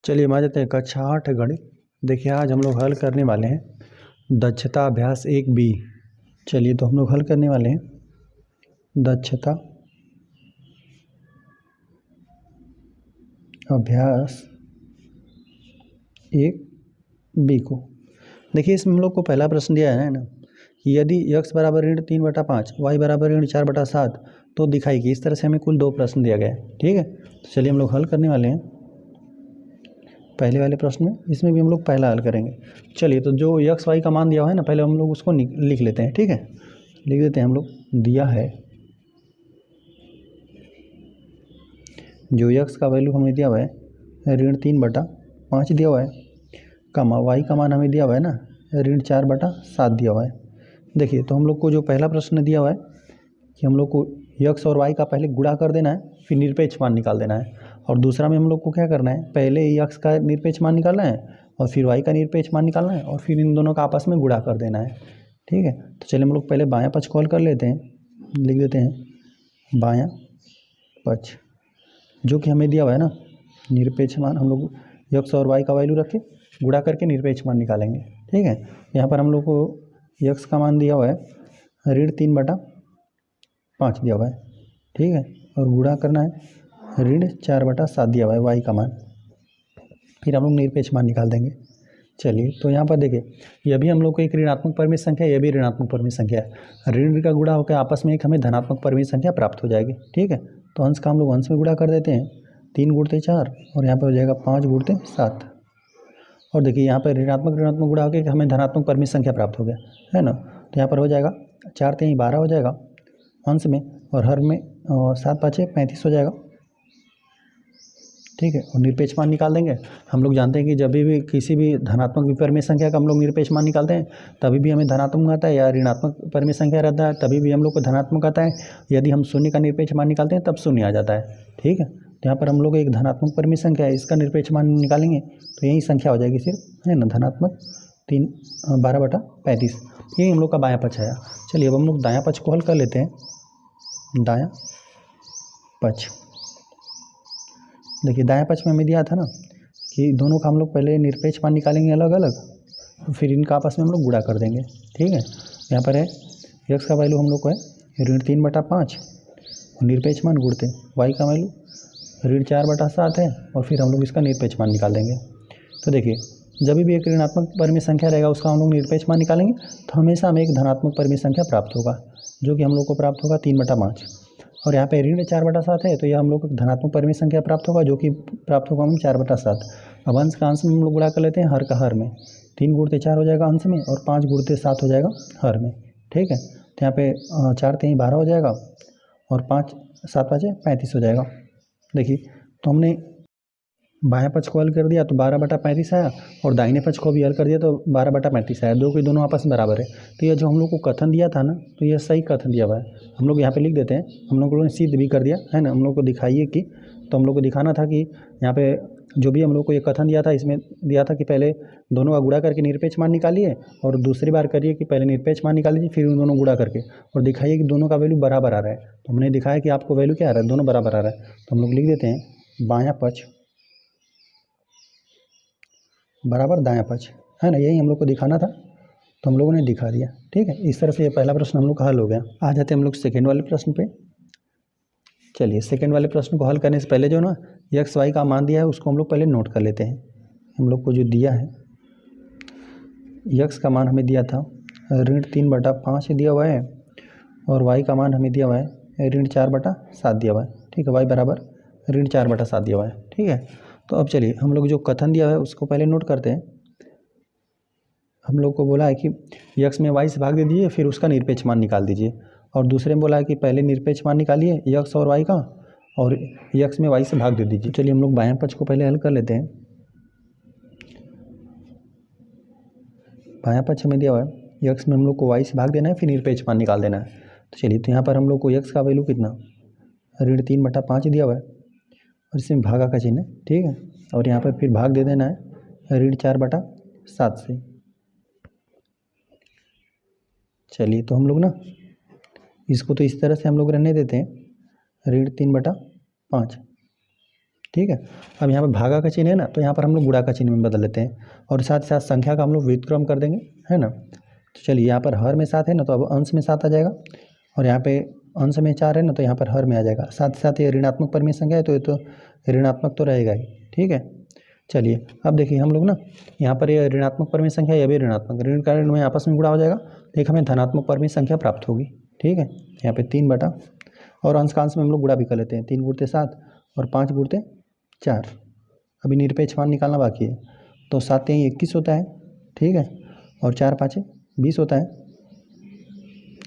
चलिए हम आ जाते हैं कक्षा 8 गणित। देखिए आज हम लोग हल करने वाले हैं दक्षता अभ्यास 1B। चलिए तो हम लोग हल करने वाले हैं दक्षता अभ्यास 1B को। देखिए इसमें हम लोग को पहला प्रश्न दिया है ना कि यदि x बराबर ऋण 3/5 y बराबर ऋण 4/7 तो दिखाई कि इस तरह से हमें कुल 2 प्रश्न दिया गया है। ठीक है, तो चलिए हम लोग हल करने वाले हैं पहले वाले प्रश्न में। इसमें भी हम लोग पहला हल करेंगे। चलिए तो जो x y का मान दिया हुआ है ना, पहले हम लोग उसको लिख लेते हैं। ठीक है, लिख देते हैं हम लोग। दिया है जो x का वैल्यू हमें दिया हुआ है ऋण 3/5 दिया हुआ है, कमा y का मान हमें दिया हुआ है ना ऋण 4/7 दिया हुआ है। देखिए तो हम लोग को जो पहला प्रश्न दिया हुआ है कि हम लोग को x और y का पहले गुणा कर देना है, फिर निरपेक्ष मान निकाल देना है। और दूसरा में हम लोग को क्या करना है, पहले x का निरपेक्ष मान निकालना है और फिर y का निरपेक्ष मान निकालना है और फिर इन दोनों का आपस में गुणा कर देना है। ठीक है, तो चलिए हम लोग पहले बायां पक्ष को हल कर लेते हैं। लिख देते हैं बायां पक्ष जो कि हमें दिया हुआ है ना निरपेक्ष मान, हम लोग x और y का वैल्यू रख के गुणा करके निरपेक्ष मान निकालेंगे। ठीक है, यहाँ पर हम लोग को x का मान दिया हुआ है ऋण 3/5 दिया हुआ है। ठीक है, और गुणा करना है ऋण 4/7 दिया हुआ है y का मान, फिर हम लोग निरपेक्ष मान निकाल देंगे। चलिए तो यहाँ पर देखिए यह भी हम लोग को एक ऋणात्मक परिमित संख्या है, यह भी ऋणात्मक परिमित संख्या है। ऋण का गुणा होकर आपस में एक हमें धनात्मक परिमित संख्या प्राप्त हो जाएगी। ठीक है, तो अंश का हम लोग अंश में गुणा कर देते हैं, 3 × 4 और यहाँ पर हो जाएगा 5 × 7। और देखिए यहाँ पर ऋणात्मक ऋणात्मक गुणा होकर हमें धनात्मक परिमित संख्या प्राप्त हो गया है ना। तो यहाँ पर हो जाएगा 4 × 3 = 12 हो जाएगा अंश में, और हर में 7 × 5 = 35 हो जाएगा। ठीक है, और निरपेक्ष मान निकाल देंगे। हम लोग जानते हैं कि जब भी किसी भी धनात्मक विपरीत संख्या का हम लोग निरपेक्ष मान निकालते हैं तभी भी हमें धनात्मक आता है, या ऋणात्मक परिमेय संख्या रहता है तभी भी हम लोग को धनात्मक आता है। यदि हम शून्य का निरपेक्ष मान निकालते हैं तब शून्य आ जाता है। ठीक है, तो यहाँ पर हम लोग एक धनात्मक परिमेय संख्या है, इसका निरपेक्ष मान निकालेंगे तो यही संख्या हो जाएगी सिर्फ, है ना, धनात्मक 12/35। यही हम लोग का बायां पक्ष आया। चलिए अब हम लोग दायां पक्ष को हल कर लेते हैं। दायां पक्ष देखिए दायां पक्ष में हमें दिया था ना कि दोनों का हम लोग पहले निरपेक्ष मान निकालेंगे अलग अलग, फिर इनका आपस में हम लोग गुणा कर देंगे। ठीक है, यहाँ पर है x का वैल्यू हम लोग को है ऋण 3/5 और निरपेक्ष मान गुणते, y का वैल्यू ऋण 4/7 है और फिर हम लोग इसका निरपेक्ष मान निकाल देंगे। तो देखिए जब भी एक ऋणात्मक परिमेय संख्या रहेगा उसका हम लोग निरपेक्ष मान निकालेंगे तो हमेशा हमें एक धनात्मक परिमेय संख्या प्राप्त होगा, जो कि हम लोग को प्राप्त होगा 3/5। और यहाँ पे ऋण 4/7 है तो यह हम लोग को धनात्मक परिमेय संख्या प्राप्त होगा, जो कि प्राप्त होगा हमें 4/7। अब अंश का अंश में हम लोग गुणा कर लेते हैं हर का हर में, 3 × 4 हो जाएगा अंश में और 5 × 7 हो जाएगा हर में। ठीक है, तो यहाँ पे 4 × 3 = 12 हो जाएगा और 5 × 7 = 35 हो जाएगा। देखिए तो हमने बायां पक्ष को हल कर दिया तो 12/35 आया, और दाहिने पक्ष को भी हल कर दिया तो 12/35 आया, दो के दोनों आपस में बराबर है। तो यह जो हम लोग को कथन दिया था ना, तो यह सही कथन दिया हुआ है। हम लोग यहाँ पे लिख देते हैं, हम लोगों ने सिद्ध भी कर दिया है ना। हम लोग को दिखाइए कि, तो हम लोग को दिखाना था कि यहाँ पे जो भी हम लोग को ये कथन दिया था इसमें दिया था कि पहले दोनों का गुणा करके निरपेक्ष मान निकालिए, और दूसरी बार करिए कि पहले निरपेक्ष मान निकाल लीजिए फिर उन दोनों गुणा करके और दिखाइए कि दोनों का वैल्यू बराबर आ रहा है। तो हमने दिखाया कि आपको वैल्यू क्या आ रहा है, दोनों बराबर आ रहा है। तो हम लोग लिख देते हैं बायां पक्ष बराबर दायां पक्ष, है ना, यही हम लोग को दिखाना था तो हम लोगों ने दिखा दिया। ठीक है, इस तरह से ये पहला प्रश्न हम लोग का हल हो गया। आ जाते हैं हम लोग सेकेंड वाले प्रश्न पे। चलिए सेकेंड वाले प्रश्न को हल करने से पहले जो ना x y का मान दिया है उसको हम लोग पहले नोट कर लेते हैं। हम लोग को जो दिया है x का मान हमें दिया था ऋण 3/5 दिया हुआ है और y का मान हमें दिया हुआ है ऋण 4/7 दिया हुआ है। ठीक है, y बराबर ऋण 4/7 दिया हुआ है। ठीक है, तो अब चलिए हम लोग जो कथन दिया है उसको पहले नोट करते हैं। हम लोग को बोला है कि x में y से भाग दे दीजिए फिर उसका निरपेक्ष मान निकाल दीजिए, और दूसरे में बोला है कि पहले निरपेक्ष मान निकालिए x और y का और x में y से भाग दे दीजिए। चलिए हम लोग बायां पक्ष को पहले हल कर लेते हैं। बायां पक्ष में दिया हुआ है x में हम लोग को y से भाग देना है फिर निरपेक्ष मान निकाल देना है। तो चलिए तो यहाँ पर हम लोग को x का वैल्यू कितना ऋण 3/5 दिया हुआ है और इसमें भागा का चिन्ह है। ठीक है, और यहाँ पर फिर भाग दे देना है ऋण 4/7 से। चलिए तो हम लोग ना इसको तो इस तरह से हम लोग रहने देते हैं ऋण 3/5, ठीक है। अब यहाँ पर भागा का चिन्ह है ना, तो यहाँ पर हम लोग गुणा का चिन्ह में बदल लेते हैं और साथ ही साथ संख्या का हम लोग व्युत्क्रम कर देंगे, है ना। तो चलिए यहाँ पर हर में 7 है ना, तो अब अंश में 7 आ जाएगा और यहाँ पे अंश में 4 है ना, तो यहाँ पर हर में आ जाएगा। साथ ही साथ ये ऋणात्मक परिमेय संख्या है तो ये तो ऋणात्मक तो रहेगा ही, ठीक है। चलिए अब देखिए हम लोग ना यहाँ पर ये ऋणात्मक परिमेय संख्या, ये भी ऋणात्मक, ऋण का ऋण में आपस में गुणा हो जाएगा, तो एक हमें धनात्मक परिमेय संख्या प्राप्त होगी, ठीक है। यहाँ पे 3 बटा और अंश का अंश में हम लोग गुणा भी कर लेते हैं, 3 गुणते 7 और 5 गुणते 4। अभी निरपेक्ष मान निकालना बाकी है, तो 7 यहीं 21 होता है, ठीक है, और 4 5 20 होता है।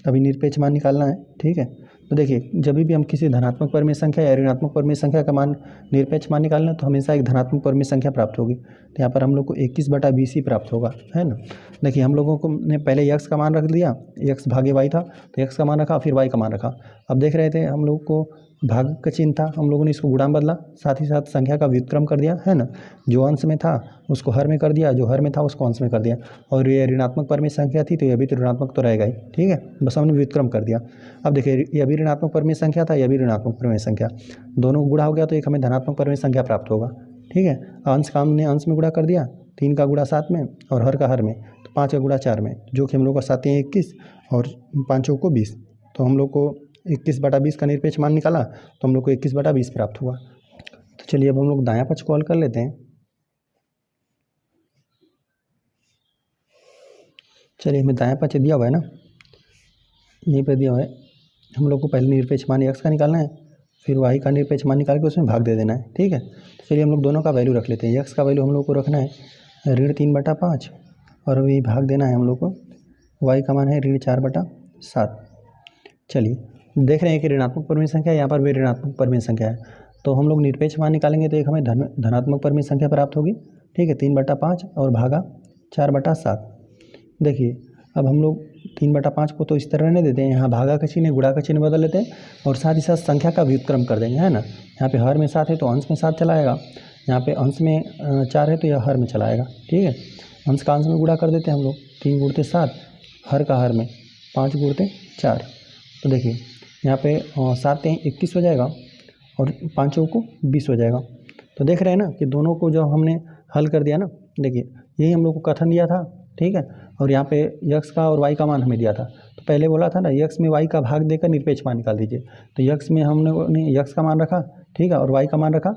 अभी निरपेक्ष मान निकालना है, ठीक है। तो देखिए जब भी हम किसी धनात्मक परिमेय संख्या या ऋणात्मक परिमेय संख्या का मान निरपेक्ष मान निकालना है तो हमेशा एक धनात्मक परिमेय संख्या प्राप्त होगी। तो यहाँ पर हम लोग को 21/20 ही प्राप्त होगा, है ना। देखिए हम लोगों को ने पहले x का मान रख दिया, x भागे y था तो x का मान रखा, फिर y का मान रखा। अब देख रहे थे हम लोग को भाग का चिन्ह था, हम लोगों ने इसको गुणा में बदला, साथ ही साथ संख्या का व्युत्क्रम कर दिया, है ना। जो अंश में था उसको हर में कर दिया, जो हर में था उसको अंश में कर दिया। और ये ऋणात्मक परिमेय संख्या थी तो ये भी तो ऋणात्मक तो रहेगा ही, ठीक है, बस हमने व्युत्क्रम कर दिया। अब देखिए ये भी ऋणात्मक परिमेय संख्या था, यह भी ऋणात्मक परिमेय संख्या, दोनों गुणा हो गया तो एक हमें धनात्मक परिमेय संख्या प्राप्त होगा, ठीक है। अंश का हमने अंश में गुणा कर दिया, 3 का गुणा 7 में और हर का हर में, तो 5 का गुणा 4 में, जो कि हम लोग का 7 21 और 5 को 20, तो हम लोग को 21/20 का निरपेक्ष मान निकाला तो हम लोग को 21/20 प्राप्त हुआ। तो चलिए अब हम लोग दायां पक्ष को हल कर लेते हैं। चलिए हमें दायां पक्ष दिया हुआ है ना, यहीं पे दिया हुआ है, हम लोग को पहले निरपेक्ष मान x का निकालना है, फिर y का निरपेक्ष मान निकाल के उसमें भाग दे देना है, ठीक है। तो चलिए हम लोग दोनों का वैल्यू रख लेते हैं। x का वैल्यू हम लोग को रखना है ऋण 3/5 और अभी भाग देना है हम लोग को, y का मान है ऋण 4/7। चलिए देख रहे हैं कि ऋणात्मक परिमेय संख्या यहाँ पर भी ऋणात्मक परिमेय संख्या है, तो हम लोग निरपेक्ष मान निकालेंगे तो एक हमें धनात्मक परिमेय संख्या प्राप्त होगी, ठीक है, 3/5 और भागा 4/7। देखिए अब हम लोग 3/5 को तो इस तरह रहने देते हैं, यहाँ भागा का चिन्ह गुणा का चिन्ह बदल लेते हैं और साथ ही साथ संख्या का व्युत्क्रम कर देंगे, है ना। यहाँ पे हर में 7 है तो अंश में 7 चला आएगा, यहाँ पे अंश में 4 है तो यह हर में चला आएगा, ठीक है। अंश का अंश में गुणा कर देते हैं हम लोग, 3 गुणते 7, हर का हर में 5 गुणते 4। तो देखिए यहाँ पे 7 21 हो जाएगा और 5 को 20 हो जाएगा। तो देख रहे हैं ना कि दोनों को जब हमने हल कर दिया ना, देखिए यही हम लोग को कथन दिया था, ठीक है, और यहाँ पे x का और y का मान हमें दिया था। तो पहले बोला था ना x में y का भाग देकर निरपेक्ष मान निकाल दीजिए, तो x में हमने x का मान रखा, ठीक है, और y का मान रखा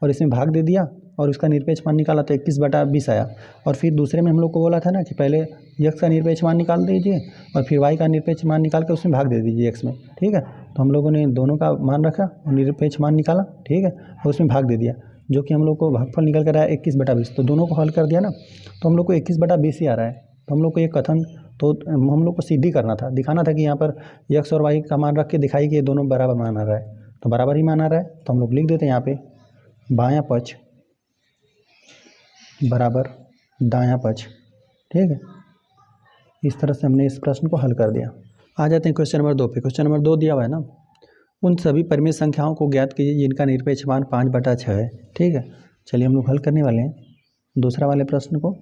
और इसमें भाग दे दिया और उसका निरपेक्ष मान निकाला तो 21/20 आया। और फिर दूसरे में हम लोग को बोला था ना कि पहले x का निरपेक्ष मान निकाल दीजिए और फिर y का निरपेक्ष मान निकाल के उसमें भाग दे दीजिए x में, ठीक है। तो हम लोगों ने दोनों का मान रखा और निरपेक्ष मान निकाला, ठीक है, और उसमें भाग दे दिया, जो कि हम लोग को भागफल निकल कर आया 21/20। तो दोनों को हल कर दिया ना तो हम लोग को 21/20 ही आ रहा है। तो हम लोग को ये कथन तो हम लोग को सिद्धि करना था, दिखाना था कि यहाँ पर x और y का मान रख के दिखाई कि ये दोनों बराबर मान आ रहा है, तो बराबर ही मान आ रहा है। तो हम लोग लिख देते हैं यहाँ पे बायां पक्ष बराबर दायां पक्ष, ठीक है। इस तरह से हमने इस प्रश्न को हल कर दिया। आ जाते हैं क्वेश्चन नंबर 2 पे। क्वेश्चन नंबर 2 दिया हुआ है ना, उन सभी परिमेय संख्याओं को ज्ञात कीजिए जिनका निरपेक्ष मान 5/6 है, ठीक है। चलिए हम लोग हल करने वाले हैं दूसरा वाले प्रश्न को,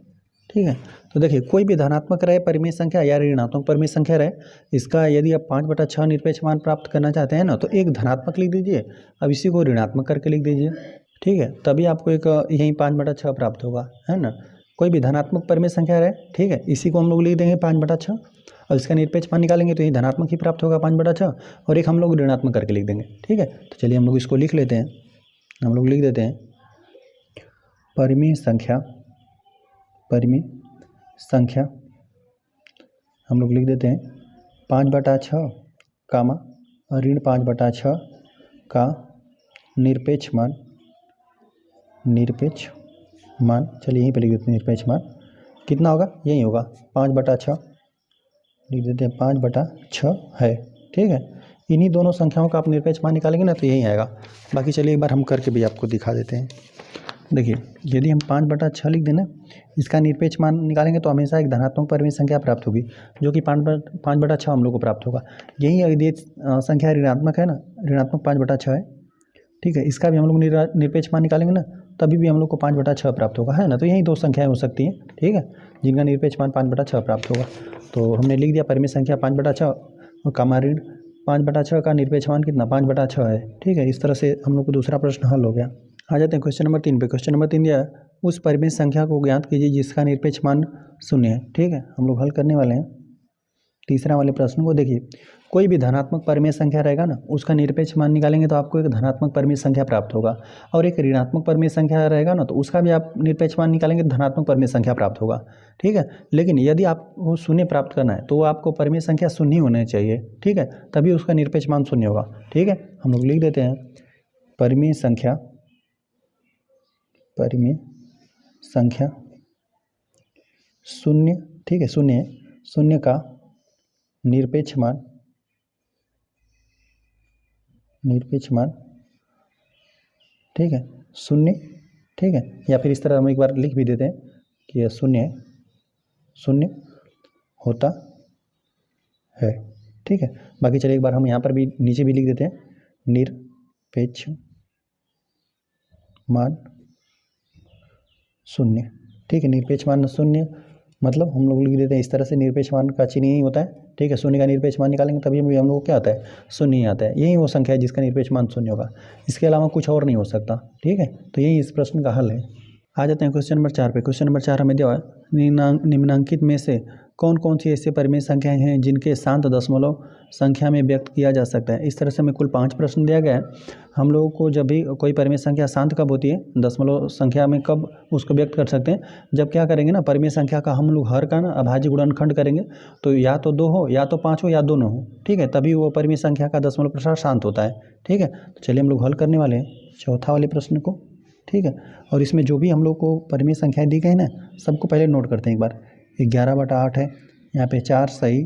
ठीक है। तो देखिए कोई भी धनात्मक रहे परिमेय संख्या या ऋणात्मक परिमेय संख्या रहे, इसका यदि आप 5/6 निरपेक्ष मान प्राप्त करना चाहते हैं ना तो एक धनात्मक लिख दीजिए, अब इसी को ऋणात्मक करके लिख दीजिए, ठीक है, तभी आपको एक यही 5/6 प्राप्त होगा, है ना। कोई भी धनात्मक परिमेय संख्या रहे, ठीक है, इसी को हम लोग लिख देंगे 5/6 और इसका निरपेक्ष मान निकालेंगे तो यही धनात्मक ही प्राप्त होगा 5/6 और एक हम लोग ऋणात्मक करके लिख देंगे, ठीक है। तो चलिए हम लोग इसको लिख लेते हैं, हम लोग लिख देते हैं परिमेय संख्या हम लोग लिख देते हैं 5/6 कामा ऋण 5/6 का निरपेक्ष मान, चलिए यहीं पे लिख देते हैं निरपेक्ष मान कितना होगा, यही होगा 5/6, लिख देते हैं 5/6 है, ठीक है। इन्हीं दोनों संख्याओं का आप निरपेक्ष मान निकालेंगे ना तो यही आएगा। बाकी चलिए एक बार हम करके भी आपको दिखा देते हैं। देखिए यदि हम 5/6 लिख देना, इसका निरपेक्ष मान निकालेंगे तो हमेशा एक धनात्मक परिमेय संख्या प्राप्त होगी, जो कि 5/6 हम लोग को प्राप्त होगा। यही यदि संख्या ऋणात्मक है ना, ऋणात्मक 5/6 है, ठीक है, इसका भी हम लोग निरपेक्ष मान निकालेंगे ना तभी भी हम लोग को 5/6 प्राप्त होगा, है ना। तो यही दो संख्याएं हो सकती हैं, ठीक है, जिनका निरपेक्ष मान 5/6 प्राप्त होगा। तो हमने लिख दिया परिमेय संख्या 5/6 और कामा ऋण 5/6 का निरपेक्ष मान कितना 5/6 है, ठीक है। इस तरह से हम लोग को दूसरा प्रश्न हल हो गया। आ जाते हैं क्वेश्चन नंबर 3 पे। क्वेश्चन नंबर 3 दिया है, उस परिमेय संख्या को ज्ञात कीजिए जिसका निरपेक्ष मान 0 है। ठीक है, हम लोग हल करने वाले हैं तीसरा वाले प्रश्न को। देखिए, कोई भी धनात्मक परिमेय संख्या रहेगा ना, उसका निरपेक्ष मान निकालेंगे तो आपको एक धनात्मक परिमेय संख्या प्राप्त होगा, और एक ऋणात्मक परिमेय संख्या रहेगा ना, तो उसका भी आप निरपेक्ष मान निकालेंगे तो धनात्मक परिमेय संख्या प्राप्त होगा। ठीक है, लेकिन यदि आपको शून्य प्राप्त करना है तो आपको परिमेय संख्या शून्य होनी चाहिए। ठीक है, तभी उसका निरपेक्ष मान शून्य होगा। ठीक है, हम लोग लिख देते हैं परिमेय संख्या शून्य। ठीक है, शून्य का निरपेक्ष मान ठीक है शून्य। ठीक है, या फिर इस तरह हम एक बार लिख भी देते हैं कि यह शून्य होता है। ठीक है, बाकी चलिए एक बार हम यहाँ पर भी नीचे भी लिख देते हैं, निरपेक्ष मान शून्य। ठीक है, निरपेक्ष मान शून्य मतलब हम लोग लिख देते हैं इस तरह से, निरपेक्ष मान का चिन्ह यही होता है। ठीक है, शून्य का निरपेक्ष मान निकालेंगे तभी हम लोग को क्या आता है, शून्य ही आता है। यही वो संख्या है जिसका निरपेक्ष मान शून्य होगा, इसके अलावा कुछ और नहीं हो सकता। ठीक है, तो यही इस प्रश्न का हल है। आ जाते हैं क्वेश्चन नंबर 4 पे। क्वेश्चन नंबर 4 हमें दिया है, निम्नांकित में से कौन कौन सी ऐसे परिमेय संख्याएं हैं जिनके शांत दशमलव संख्या में व्यक्त किया जा सकता है। इस तरह से हमें कुल 5 प्रश्न दिया गया है। हम लोगों को जब भी कोई परिमेय संख्या शांत कब होती है, दशमलव संख्या में कब उसको व्यक्त कर सकते हैं, जब क्या करेंगे ना, परिमेय संख्या का हम लोग हर का ना अभाज्य गुणनखंड करेंगे, तो या तो 2 हो, या तो 5 हो, या दोनों हो। ठीक है, तभी वो परिमेय संख्या का दशमलव प्रसार शांत होता है। ठीक है, तो चलिए हम लोग हल करने वाले हैं चौथा वाले प्रश्न को। ठीक है, और इसमें जो भी हम लोग को परिमेय संख्याएं दी गई ना, सबको पहले नोट करते हैं एक बार। 11/8 है, यहाँ पे 4 सही,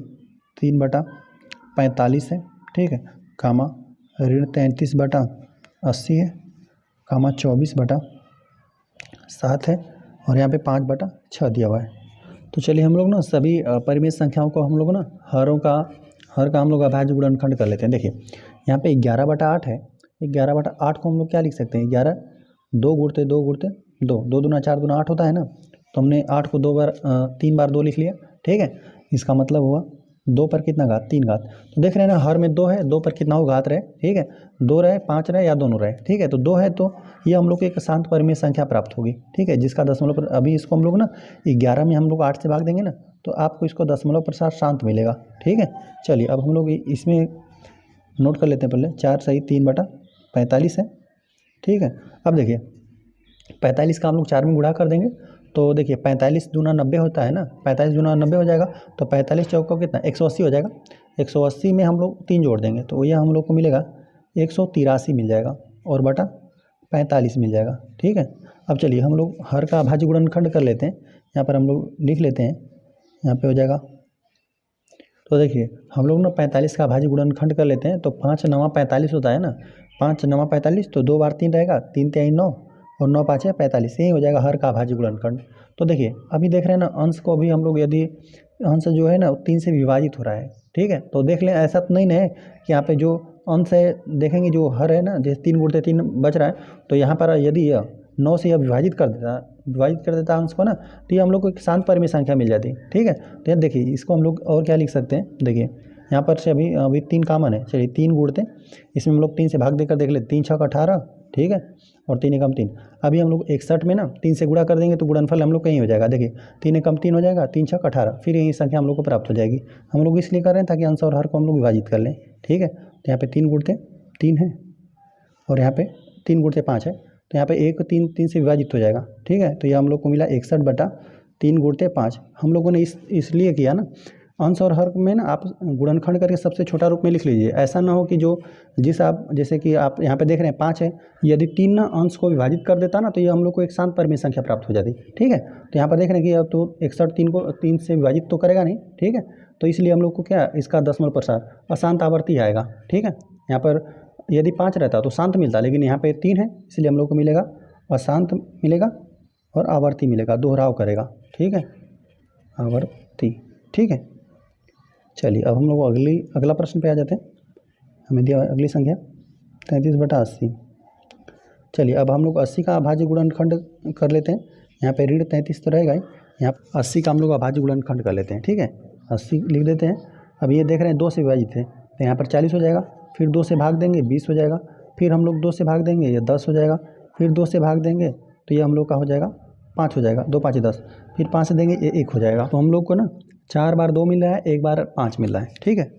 3/45 है। ठीक है, कामा ऋण 33/80 है, कामा 24/7 है, और यहाँ पे 5/6 दिया हुआ है। तो चलिए हम लोग ना सभी परिमेय संख्याओं को हम लोग ना हर का हम लोग अभाज्य गुणनखंड कर लेते हैं। देखिए, यहाँ पे 11/8 है, 11/8 को हम लोग क्या लिख सकते हैं, 11 2 गुणते 2 गुणते 2, 2 दूना 4 दूना 8 होता है ना, तो हमने 8 को 3 बार 2 लिख लिया। ठीक है, इसका मतलब हुआ 2 पर कितना घात, 3 घात। तो देख रहे हैं ना, हर में 2 है, 2 पर कितना हो घात रहे। ठीक है, 2 रहे, 5 रहे, या दोनों रहे। ठीक है, तो 2 है तो ये हम लोग को एक शांत परिमेय संख्या प्राप्त होगी। ठीक है, जिसका दशमलव पर, अभी इसको हम लोग ना 11 में हम लोग 8 से भाग देंगे ना, तो आपको इसको दशमलव प्रसार शांत मिलेगा। ठीक है, चलिए अब हम लोग इसमें नोट कर लेते हैं पहले। 4 सही 3/45 है। ठीक है, अब देखिए 45 का हम लोग 4 में गुणा कर देंगे, तो देखिए 45 दूना 90 होता है ना, 45 दूना 90 हो जाएगा, तो 45 चौका कितना 180 हो जाएगा। 180 में हम लोग 3 जोड़ देंगे तो यह हम लोग को मिलेगा 183 मिल जाएगा, और बटा 45 मिल जाएगा। ठीक है, अब चलिए हम लोग हर का अभाज्य गुणनखंड कर लेते हैं। यहाँ पर हम लोग लिख लेते हैं, यहाँ पे हो जाएगा, तो देखिए हम लोग ना 45 का अभाज्य गुणनखंड कर लेते हैं, तो 5 9 45 होता है ना, 5 9 45, तो 2 बार 3 रहेगा, 3 3 9, और 9 5 45, यही हो जाएगा हर का अभाज्य गुणनखंड। तो देखिए अभी देख रहे हैं ना, अंश को भी हम लोग यदि अंश जो है ना 3 से विभाजित हो रहा है। ठीक है, तो देख लें, ऐसा तो नहीं ना है कि यहाँ पे जो अंश है, देखेंगे जो हर है ना, जैसे 3 गुणते 3 बच रहा है, तो यहाँ पर यदि 9 से यह विभाजित कर देता अंश को ना, तो ये हम लोग को एक शांत परिमेय संख्या मिल जाती। ठीक है, तो देखिए इसको हम लोग और क्या लिख सकते हैं, देखिए यहाँ पर से अभी 3 कॉमन है, चलिए 3 गुणते, इसमें हम लोग 3 से भाग देकर देख ले, 3 6 18। ठीक है, और 3 एकम 3, अभी हम लोग 61 में ना 3 से गुणा कर देंगे तो गुणनफल हम लोग कहीं हो जाएगा। देखिए 3 एकम 3 हो जाएगा, 3 6 18, फिर यही संख्या हम लोग को प्राप्त हो जाएगी। हम लोग इसलिए कर रहे हैं ताकि अंश और हर को हम लोग विभाजित कर लें। ठीक है, तो यहाँ पे 3 गुणते 3 है, और यहाँ पे 3 गुणते 5 है, तो यहाँ पे 1 3 से विभाजित हो जाएगा। ठीक है, तो ये हम लोग को मिला 61/3 गुणते 5। हम लोगों ने इसलिए किया ना, अंश और हर में ना आप गुणनखंड करके सबसे छोटा रूप में लिख लीजिए। ऐसा ना हो कि जैसे कि आप यहाँ पे देख रहे हैं 5 है, यदि 3 ना अंश को विभाजित कर देता ना, तो ये हम लोग को एक शांत परिमेय संख्या प्राप्त हो जाती। ठीक है, तो यहाँ पर देख रहे हैं कि अब तो 61 3 को 3 से विभाजित तो करेगा नहीं। ठीक है, तो इसलिए हम लोग को क्या, इसका दशमलव प्रसार अशांत आवर्ती आएगा। ठीक है, यहाँ पर यदि 5 रहता तो शांत मिलता, लेकिन यहाँ पे 3 है, इसलिए हम लोग को मिलेगा अशांत मिलेगा और आवर्ती मिलेगा, दोहराव करेगा। ठीक है, आवर्ती। ठीक है, चलिए अब हम लोग अगला प्रश्न पे आ जाते हैं। हमें दिया अगली संख्या 33/80। चलिए अब हम लोग 80 का अभाज्य गुणनखंड कर लेते हैं। यहाँ पे ऋण 33 तो रहेगा ही, यहाँ 80 का हम लोग अभाज्य गुणनखंड कर लेते हैं। ठीक है, 80 लिख देते हैं। अब ये देख रहे हैं 2 से विभाजित है, तो यहाँ पर 40 हो जाएगा, फिर 2 से भाग देंगे 20 हो जाएगा, फिर हम लोग 2 से भाग देंगे ये 10 हो जाएगा, फिर 2 से भाग देंगे तो ये हम लोग का हो जाएगा 5 हो जाएगा, 2 5 10, फिर 5 से देंगे ये 1 हो जाएगा। तो हम लोग को ना 4 बार 2 मिल रहा है, 1 बार 5 मिल रहा है, ठीक है।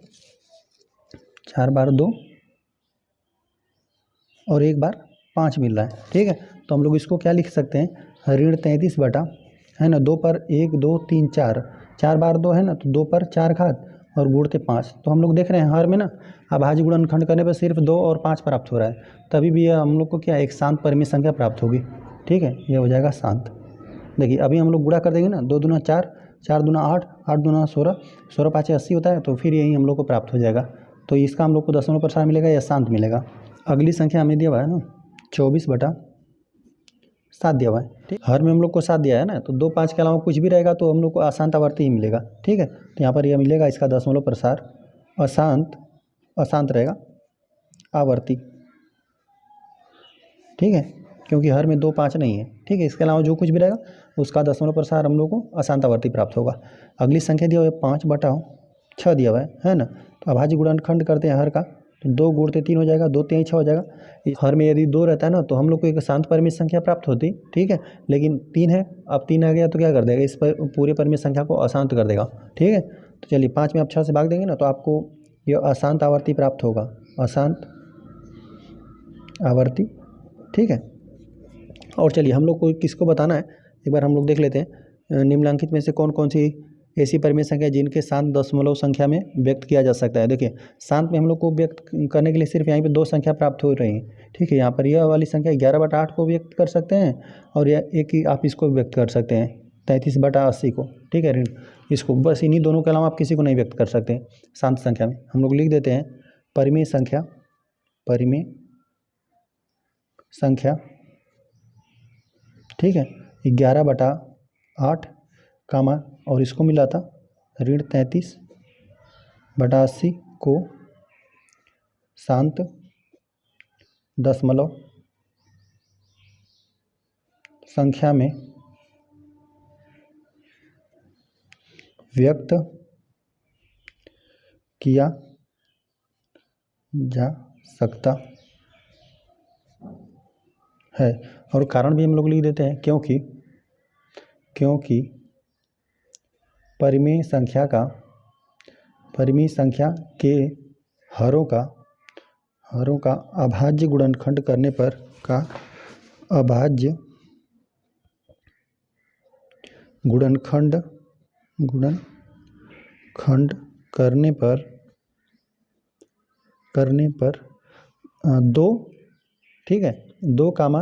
4 बार 2 और 1 बार 5 मिल रहा है, ठीक है। तो हम लोग इसको क्या लिख सकते हैं, ऋण 33 बटा, है ना, 2 पर 1 2 3 4, 4 बार 2 है ना, तो 2 पर 4 घात और गुणते 5। तो हम लोग देख रहे हैं हर में ना अभाज्य गुणनखंड करने पर सिर्फ 2 और 5 प्राप्त हो रहा है, तभी भी यह हम लोग को क्या एक शांत परिमेय संख्या प्राप्त होगी, ठीक है। यह हो जाएगा शांत। देखिए अभी हम लोग गुणा कर देंगे ना, 2 दूना 4, 4 दूना 8, 8 दूना 16, 16 पाँच 80 होता है, तो फिर यही हम लोग को प्राप्त हो जाएगा। तो इसका हम लोग को दशमलव प्रसार मिलेगा या शांत मिलेगा। अगली संख्या हमें दिया हुआ है ना 24/7 दिया हुआ है, ठीक। हर में हम लोग को 7 दिया है ना, तो 2 5 के अलावा कुछ भी रहेगा तो हम लोग को अशांत आवर्ती ही मिलेगा, ठीक है। तो यहाँ पर यह मिलेगा इसका दशमलव प्रसार अशांत रहेगा आवर्ती, ठीक है, क्योंकि हर में 2 5 नहीं है, ठीक है। इसके अलावा जो कुछ भी रहेगा उसका दशमलव प्रसार हम लोग को अशांत आवर्ती प्राप्त होगा। अगली संख्या दिया हुआ है 5/6 दिया हुआ है ना। तो अभाज्य गुणनखंड करते हैं हर का, तो 2 गुणते 3 हो जाएगा, 2 3 6 हो जाएगा। इस हर में यदि 2 रहता है ना तो हम लोग को एक शांत परिमेय संख्या प्राप्त होती, ठीक है। लेकिन 3 है, अब 3 आ गया तो क्या कर देगा, इस पर पूरे परिमेय संख्या को अशांत कर देगा, ठीक है। तो चलिए 5 में आप 6 से भाग देंगे ना तो आपको ये अशांत आवर्ती प्राप्त होगा, अशांत आवर्ती, ठीक है। और चलिए हम लोग को किसको बताना है एक बार हम लोग देख लेते हैं। निम्नलिखित में से कौन कौन सी ऐसी परिमेय संख्या जिनके शांत दशमलव संख्या में व्यक्त किया जा सकता है। देखिए शांत में हम लोग को व्यक्त करने के लिए सिर्फ यहाँ पे 2 संख्या प्राप्त हो रही हैं, ठीक है। यहाँ पर यह वाली संख्या 11/8 को व्यक्त कर सकते हैं और यह एक ही आप इसको व्यक्त कर सकते हैं 33/80 को, ठीक है, ऋण इसको। बस इन्हीं दोनों के अलावा आप किसी को नहीं व्यक्त कर सकते शांत संख्या में। हम लोग लिख देते हैं परिमेय संख्या, ठीक है, 11/8 कामा और इसको मिला था ऋण 33/80 को शांत दशमलव संख्या में व्यक्त किया जा सकता है। और कारण भी हम लोग लिख देते हैं क्योंकि परिमेय संख्या के हरों का अभाज्य गुणनखंड करने पर करने पर 2, ठीक है, 2 कामा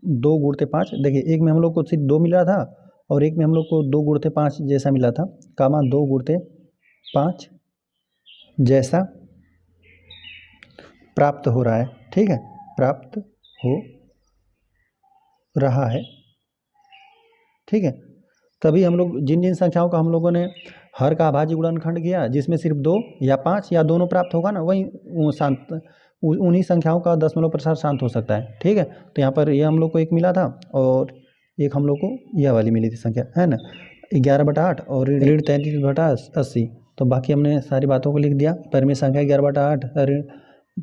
2 गुणते 5। देखिए एक में हम लोग को सिर्फ 2 मिला था और एक में हम लोग को 2 गुणते 5 जैसा मिला था, कामा 2 गुणते 5 जैसा प्राप्त हो रहा है, ठीक है, प्राप्त हो रहा है, ठीक है। तभी हम लोग जिन संख्याओं का हम लोगों ने हर का अभाज्य गुणनखंड किया जिसमें सिर्फ 2 या 5 या दोनों प्राप्त होगा ना, वही शांत उन्हीं संख्याओं का दशमलव प्रसार शांत हो सकता है, ठीक है। तो यहाँ पर यह हम लोग को एक मिला था और एक हम लोग को यह वाली मिली थी संख्या, है ना, 11/8 और ऋण 33/80। तो बाकी हमने सारी बातों को लिख दिया। परिमेय संख्या 11/8 ऋण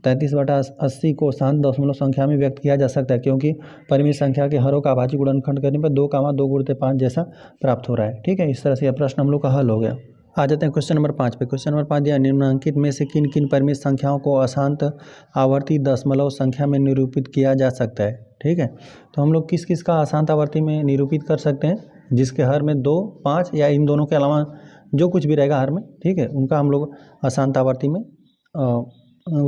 33/80 को शांत दशमलव संख्या में व्यक्त किया जा सकता है क्योंकि परिमेय संख्या के हरों का अभाज्य गुणनखंड करने पर 2 कामा 2 गुणते 5 जैसा प्राप्त हो रहा है, ठीक है। इस तरह से यह प्रश्न हम लोग का हल हो गया। आ जाते हैं क्वेश्चन नंबर 5 पे। क्वेश्चन नंबर 5 दिया निम्नलिखित में से किन किन परिमेय संख्याओं को अशांत आवर्ती दशमलव संख्या में निरूपित किया जा सकता है, ठीक है। तो हम लोग किस किस का अशांत आवर्ती में निरूपित कर सकते हैं, जिसके हर में 2 5 या इन दोनों के अलावा जो कुछ भी रहेगा हर में, ठीक है, उनका हम लोग अशांत आवर्ती में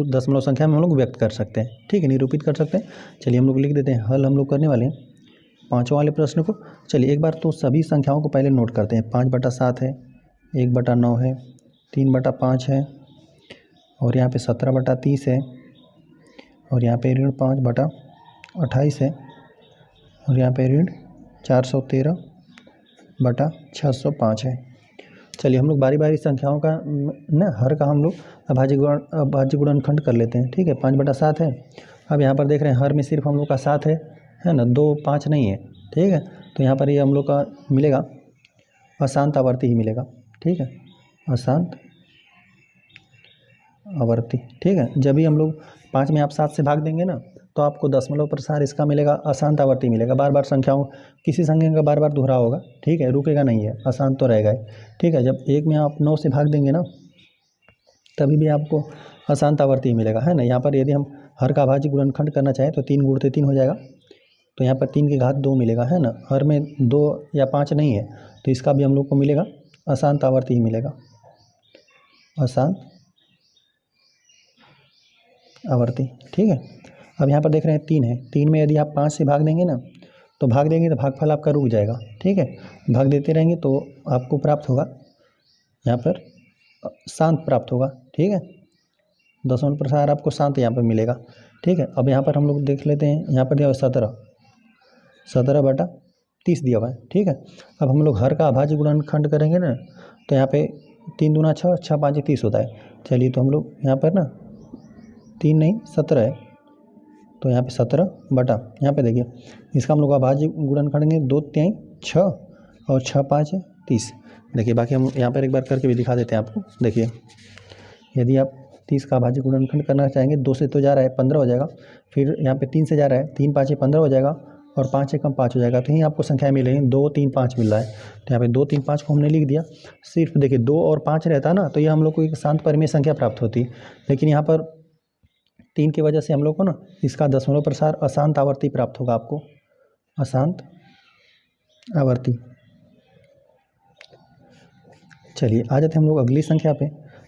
दशमलव संख्या में हम लोग व्यक्त कर सकते हैं, ठीक है, निरूपित कर सकते हैं। चलिए हम लोग लिख देते हैं, हल हम लोग करने वाले हैं 5वां वाले प्रश्न को। चलिए एक बार तो सभी संख्याओं को पहले नोट करते हैं। 5/7 है, 1/9 है, 3/5 है और यहाँ पे 17/30 है और यहाँ पे ऋण 5/28 है और यहाँ पे ऋण 413/605 है। चलिए हम लोग बारी बारी संख्याओं का ना हर का हम लोग अभाज्य गुणनखंड कर लेते हैं, ठीक है। 5/7 है, अब यहाँ पर देख रहे हैं हर में सिर्फ हम लोग का 7 है ना, 2 5 नहीं है, ठीक है। तो यहाँ पर ये हम लोग का मिलेगा अशांत आवर्ती ही मिलेगा, ठीक है, अशांत आवर्ती, ठीक है। जब भी हम लोग 5 में आप 7 से भाग देंगे ना तो आपको दशमलव प्रसार इसका मिलेगा, अशांत आवर्ती मिलेगा। बार बार संख्याओं, किसी संख्या का बार बार दोहराव होगा, ठीक है, रुकेगा नहीं है, अशांत तो रहेगा ही, ठीक है। जब 1 में आप 9 से भाग देंगे ना, तभी भी आपको अशांत आवर्ती मिलेगा, है ना। यहाँ पर यदि हम हर का अभाज्य गुणनखंड करना चाहें तो 3 गुणते 3 हो जाएगा, तो यहाँ पर 3 की घात 2 मिलेगा, है ना। हर में 2 या 5 नहीं है, तो इसका भी हम लोग को मिलेगा अशांत आवर्ती ही मिलेगा, अशांत आवर्ती, ठीक है। अब यहाँ पर देख रहे हैं 3 है, 3 में यदि आप 5 से भाग देंगे ना, तो भागफल आपका रुक जाएगा, ठीक है। भाग देते रहेंगे तो आपको प्राप्त होगा यहाँ पर शांत प्राप्त होगा, ठीक है। दशमलव प्रसार आपको शांत यहाँ पर मिलेगा, ठीक है। अब यहाँ पर हम लोग देख लेते हैं, यहाँ पर दिया हुआ 17/30 दिया हुआ है, ठीक है। अब हम लोग हर का अभाज्य गुणनखंड करेंगे ना, तो यहाँ पे 3 दूना 6, 6 5 30 होता है। चलिए, तो हम लोग यहाँ पर ना 3 नहीं 17 है, तो यहाँ पे 17 यहाँ पे देखिए, इसका हम लोग अभाज्य गुणन करेंगे, 2 3 6 और 6 5 30। देखिए, बाकी हम यहाँ पर एक बार करके भी दिखा देते हैं आपको। देखिए, यदि आप 30 का अभाज्य गुणनखंड करना चाहेंगे, 2 से तो जा रहा है 15 हो जाएगा, फिर यहाँ पे 3 से जा रहा है, 3 5 15 हो जाएगा, और 5 से कम 5 हो जाएगा, तो यहीं आपको संख्या मिलेगी 2 3 5 मिल रहा है। तो यहाँ पे 2 3 5 को हमने लिख दिया। सिर्फ देखिए 2 और 5 रहता ना, तो ये हम लोग को एक शांत परिमेय संख्या प्राप्त होती, लेकिन यहाँ पर 3 की वजह से हम लोग को ना इसका दशमलव प्रसार अशांत आवर्ती प्राप्त होगा, आपको अशांत आवर्ती। चलिए, आ जाते हैं हम लोग अगली संख्या पे।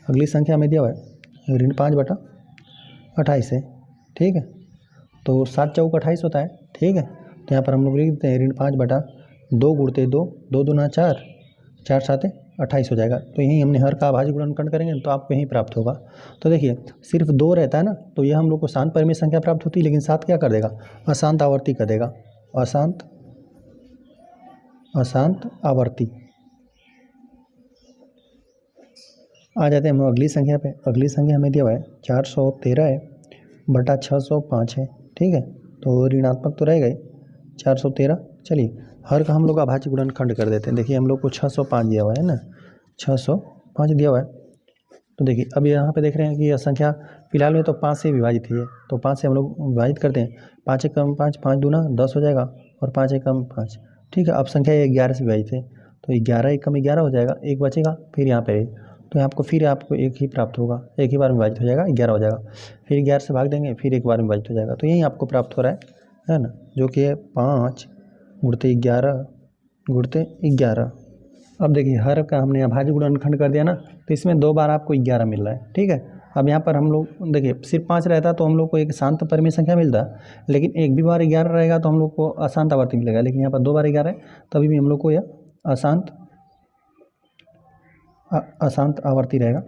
अगली संख्या में दिया हुआ है ऋण 5/28 है, ठीक है। तो 7 चौक 28 होता है, ठीक है। तो यहाँ पर हम लोग लिख देते हैं ऋण 5/2 गुणते 2, 2 दूना 4, 4 7 28 हो जाएगा। तो यहीं हमने हर का अभाज्य गुणनखंड करेंगे तो आपको यहीं प्राप्त होगा। तो देखिए, सिर्फ 2 रहता है ना, तो ये हम लोग को शांत परिमेय संख्या प्राप्त होती है, लेकिन 7 क्या कर देगा, अशांत आवर्ती कर देगा, अशांत आवर्ती। आ जाते हैं हम अगली संख्या पे। अगली संख्या हमें दिया हुआ है 413/605 है, ठीक है। तो ऋणात्मक तो रहेगा ही, 413। चलिए, हर का हम लोग अभाज्य गुणनखंड कर देते हैं। देखिए, हम लोग को 605 दिया हुआ है ना, 605 दिया हुआ है। तो देखिए, अब यहाँ पे देख रहे हैं कि यह संख्या फिलहाल में तो 5 से विभाजित है, तो 5 से हम लोग विभाजित करते हैं। 5 एक कम 5, 5 दूना 10 हो जाएगा, और 5 एक कम 5, ठीक है। अब संख्या 11 से विभाजित है, तो 11 एक कम 11 हो जाएगा, एक बचेगा, फिर यहाँ पे, तो आपको एक ही प्राप्त होगा, एक ही बार में विभाजित हो जाएगा, 11 हो जाएगा। फिर 11 से भाग देंगे, फिर एक बार में विभाजित हो जाएगा, तो यही आपको प्राप्त हो रहा है ना, जो कि है 5 गुणते 11 गुणते 11। अब देखिए, हर का हमने अभाज्य गुणनखंड कर दिया ना, तो इसमें 2 बार आपको 11 मिल रहा है, ठीक है। अब यहाँ पर हम लोग देखिए, सिर्फ 5 रहता तो हम लोग को एक शांत परिमेय संख्या मिलता, लेकिन एक भी बार 11 रहेगा तो हम लोग को अशांत आवर्ती मिलेगा, लेकिन यहाँ पर 2 बार 11 है, तभी भी हम लोग को यह अशांत आवर्ती रहेगा,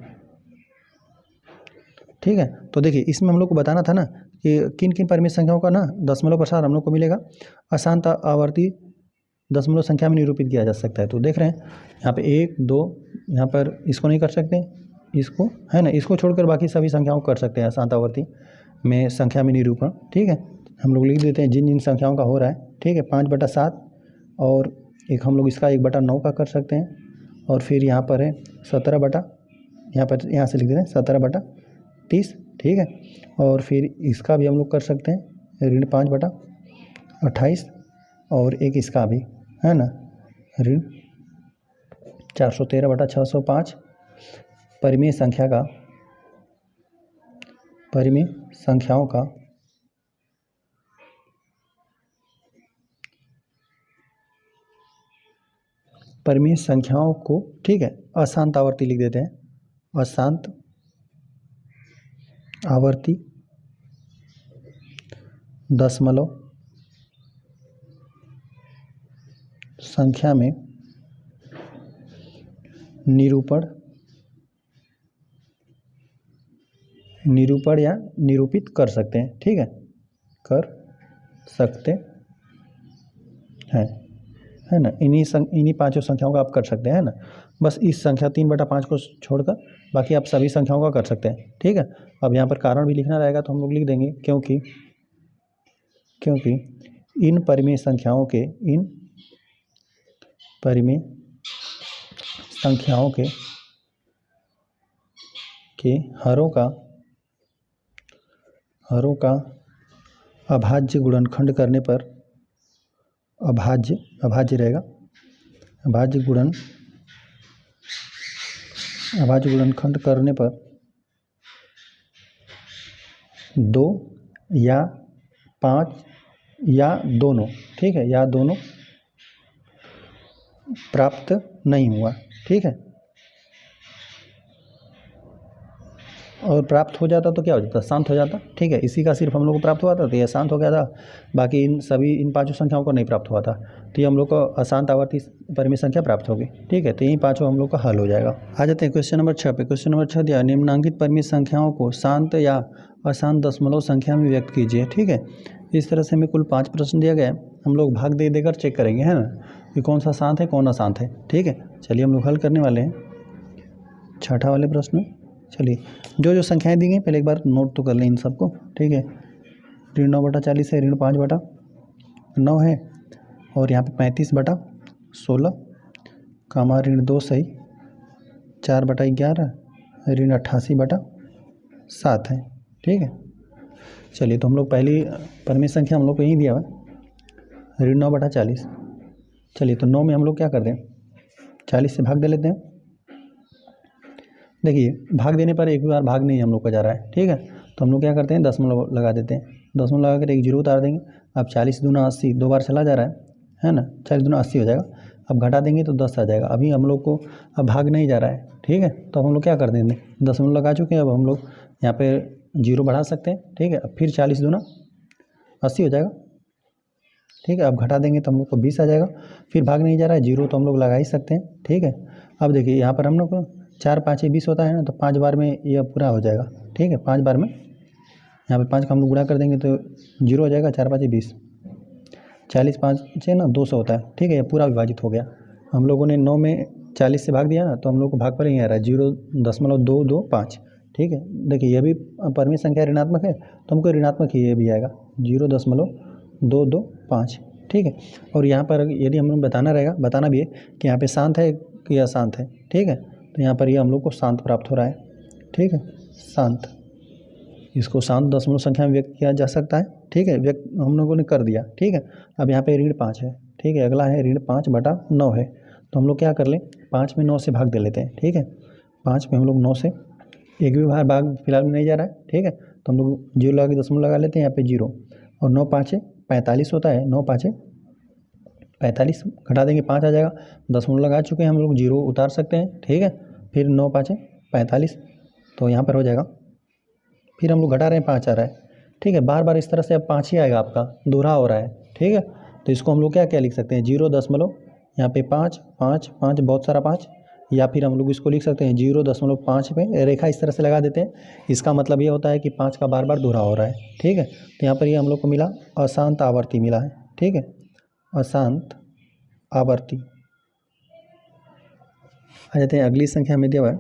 ठीक है। तो देखिए, इसमें हम लोग को बताना था ना कि किन किन परिमेय संख्याओं का ना दशमलव प्रसार हम लोग को मिलेगा, अशांत आवर्ती दशमलव संख्या में निरूपित किया जा सकता है। तो देख रहे हैं यहाँ पे 1 2, यहाँ पर इसको नहीं कर सकते, इसको, है ना, इसको छोड़कर बाकी सभी संख्याओं को कर सकते हैं अशांत आवर्ती में संख्या में निरूपण, ठीक है। हम लोग लिख देते हैं जिन जिन संख्याओं का हो रहा है, ठीक है। 5/7, और एक हम लोग इसका 1/9 का कर सकते हैं, और फिर यहाँ पर है 17 यहाँ से लिख देते हैं 17/30, ठीक है। और फिर इसका भी हम लोग कर सकते हैं ऋण 5/28, और एक इसका भी, है ना, ऋण 413/605 परिमेय संख्याओं को, ठीक है, अशांत आवर्ती लिख देते हैं, अशांत आवर्ती दशमलव संख्या में निरूपण या निरूपित कर सकते हैं, ठीक है, कर सकते हैं, है ना। इन्हीं 5 संख्याओं का आप कर सकते हैं ना, बस इस संख्या 3/5 को छोड़कर बाकी आप सभी संख्याओं का कर सकते हैं, ठीक है। अब यहाँ पर कारण भी लिखना रहेगा, तो हम लोग लिख देंगे क्योंकि इन परिमेय संख्याओं के हरों का अभाज्य गुणनखंड करने पर अभाज्य रहेगा, अभाज्य गुणनखंड करने पर 2 या 5 या दोनों, ठीक है, या दोनों प्राप्त नहीं हुआ, ठीक है। और प्राप्त हो जाता तो क्या हो जाता, शांत हो जाता, ठीक है। इसी का सिर्फ हम लोग को प्राप्त हुआ था तो ये शांत हो गया था, बाकी इन पांचों संख्याओं को नहीं प्राप्त हुआ था, तो ये हम लोग को अशांत आवर्ती परिमेय संख्या प्राप्त होगी, ठीक है। तो यही पांचों हम लोग का हल हो जाएगा। आ जाते हैं क्वेश्चन नंबर 6 पे। क्वेश्चन नंबर 6 दिया, निम्नांकित परिमेय संख्याओं को शांत या अशांत दशमलव संख्या में व्यक्त कीजिए, ठीक है। इस तरह से हमें कुल 5 प्रश्न दिया गया है, हम लोग भाग दे देकर चेक करेंगे, है ना, कि कौन सा शांत है कौन अशांत है, ठीक है। चलिए हम लोग हल करने वाले हैं छठा वाले प्रश्न। चलिए जो संख्याएं दी गई पहले एक बार नोट तो कर लें इन सबको, ठीक है। ऋण 9/40 है, ऋण 5/9 है, और यहाँ पे 35/16, कामा ऋण 2 सही 4/11, ऋण 88/7 है, ठीक है। चलिए तो हम लोग पहली परिमेय संख्या हम लोग को यही दिया हुआ ऋण 9/40। चलिए तो 9 में हम लोग क्या कर दें, 40 से भाग दे लेते हैं। देखिए भाग देने पर एक बार भाग नहीं हम लोग का जा रहा है, ठीक है। तो हम लोग क्या करते हैं, दशमलव लगा देते हैं, दशमलव लगा कर एक जीरो उतार देंगे। अब 40 दूना 80 दो बार चला जा रहा है ना, 40 दूना 80 हो जाएगा। अब घटा देंगे तो 10 आ जाएगा। अभी हम लोग को अब भाग नहीं जा रहा है, ठीक है। तो हम लोग क्या कर देंगे, दशमलव लगा चुके हैं, अब हम लोग यहाँ पे जीरो बढ़ा सकते हैं, ठीक है। अब फिर 40 दूना 80 हो जाएगा, ठीक है। अब घटा देंगे तो हम लोग को 20 आ जाएगा। फिर भाग नहीं जा रहा है, जीरो तो हम लोग लगा ही सकते हैं, ठीक है। अब देखिए यहाँ पर हम लोग को 4 5 20 होता है ना, तो 5 बार में यह पूरा हो जाएगा, ठीक है। 5 बार में यहाँ पे 5 का हम लोग गुणा कर देंगे तो जीरो हो जाएगा, 4 5 20, 40 5 से ना 200 होता है, ठीक है। ये पूरा विभाजित हो गया। हम लोगों ने 9 में 40 से भाग दिया ना, तो हम लोग को भाग पर ही आ रहा है 0.225, ठीक है। देखिए ये भी परिमेय संख्या ऋणात्मक है, तो हमको ऋणात्मक ही ये भी आएगा 0.225, ठीक है। और यहाँ पर यदि हमें बताना भी है कि यहाँ पे शांत है कि अशांत है, ठीक है। तो यहाँ पर ये हम लोग को शांत प्राप्त हो रहा है, ठीक है, शांत। इसको शांत दशमलव संख्या में व्यक्त किया जा सकता है, ठीक है, व्यक्त हम लोगों ने कर दिया, ठीक है। अब यहाँ पे ऋण 5 है, ठीक है, अगला है ऋण 5/9 है। तो हम लोग क्या कर लें, 5 में 9 से भाग दे लेते हैं, ठीक है। 5 में हम लोग 9 से एक भी बार भाग फिलहाल में नहीं जा रहा है, ठीक है। तो हम लोग जीरो लगा के दशमलव लगा लेते हैं, यहाँ पे जीरो, और 9 5 45 होता है, 9 5 45, घटा देंगे 5 आ जाएगा। दशमलव लगा चुके हैं हम लोग, जीरो उतार सकते हैं, ठीक है। फिर 9 5 45, तो यहाँ पर हो जाएगा। फिर हम लोग घटा रहे हैं, 5 आ रहा है, ठीक है। बार बार इस तरह से अब 5 ही आएगा, आपका दोहरा हो रहा है, ठीक है। तो इसको हम लोग क्या लिख सकते हैं, 0. यहाँ पे 5 5 5 बहुत सारा 5, या फिर हम लोग इसको लिख सकते हैं 0.5 पे रेखा इस तरह से लगा देते हैं। इसका मतलब ये होता है कि 5 का बार बार दोहरा हो रहा है, ठीक है। तो यहाँ पर ये हम लोग को मिला अशांत आवर्ती मिला है, ठीक है, अशांत आवर्ती। आ जाते हैं अगली संख्या में दिया हुआ है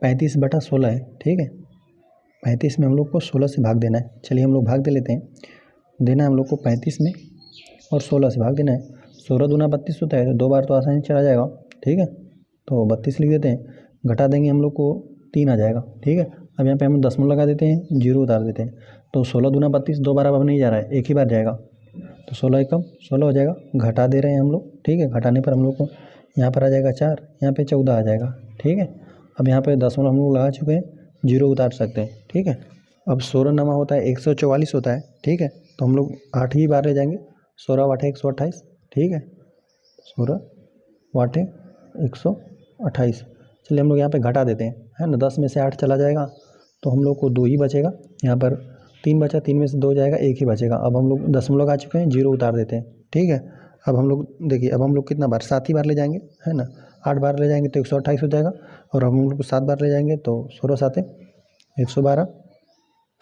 35/16 है, ठीक है। 35 में हम लोग को 16 से भाग देना है। चलिए हम लोग भाग दे लेते हैं, देना है हम लोग को 35 में और 16 से भाग देना है। 16 दूना 32 होता है, तो 2 बार तो आसानी से चला जाएगा, ठीक है। तो 32 लिख देते हैं, घटा देंगे हम लोग को 3 आ जाएगा, ठीक है। अब यहाँ पे हम दशमलव लगा देते हैं, जीरो उतार देते हैं। तो 16 दूना 32, 2 बार अब नहीं जा रहा है, एक ही बार जाएगा, तो 16 एकम 16 हो जाएगा। घटा दे रहे हैं हम लोग, ठीक है। घटाने पर हम लोग को यहाँ पर आ जाएगा 4, यहाँ पे 14 आ जाएगा, ठीक है। अब यहाँ पे दशमलव हम लोग लगा चुके हैं, जीरो उतार सकते हैं, ठीक है। अब 16 नमा होता है 144 होता है, ठीक है। तो हम लोग 8 ही बार ले जाएंगे, 16 वाटे 128, ठीक है, 16 वाटे 128। चलिए हम लोग यहाँ पे घटा देते हैं, है ना, 10 में से 8 चला जाएगा, तो हम लोग को 2 ही बचेगा। यहाँ पर 3 बचा, 3 में से 2 जाएगा, 1 ही बचेगा। अब हम लोग दशमलव आ चुके हैं, जीरो उतार देते हैं, ठीक है। अब हम लोग देखिए, अब हम लोग कितना बार, 7 ही बार ले जाएंगे, है ना। 8 बार ले जाएंगे तो 128 हो जाएगा, और हम लोग 7 बार ले जाएंगे तो 16 7 112,